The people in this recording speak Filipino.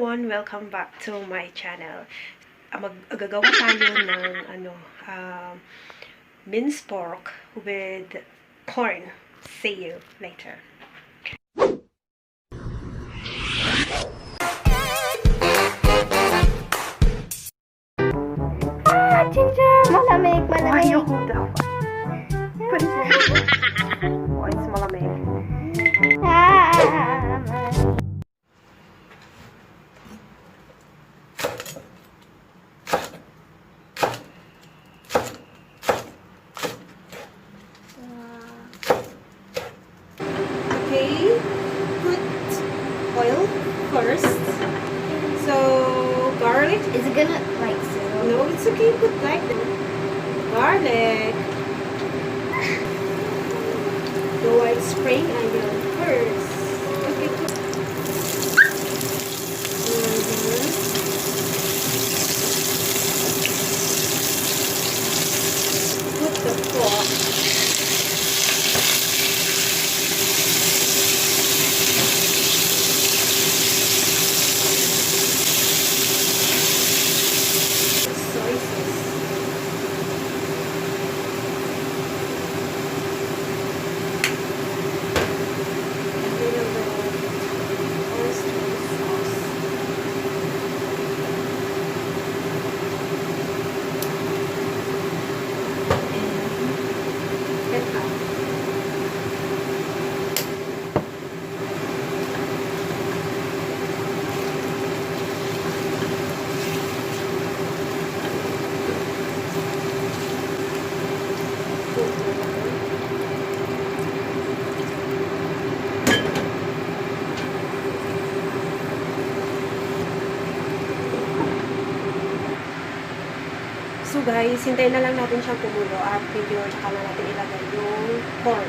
everyone! Welcome back to my channel. Gagawa tayo ng minced pork with corn. See you later. Malamig, malamig. Ayoko daw. Oh, it's malamig. Okay, put oil first. So, garlic. Is it gonna like sizzle? No, it's okay. Put like garlic. The white spring onion first. Okay, put. Put the pork. Soy sauce. So guys, hintayin na lang natin siyang kumulo at video tsaka na natin ilagay yung corn.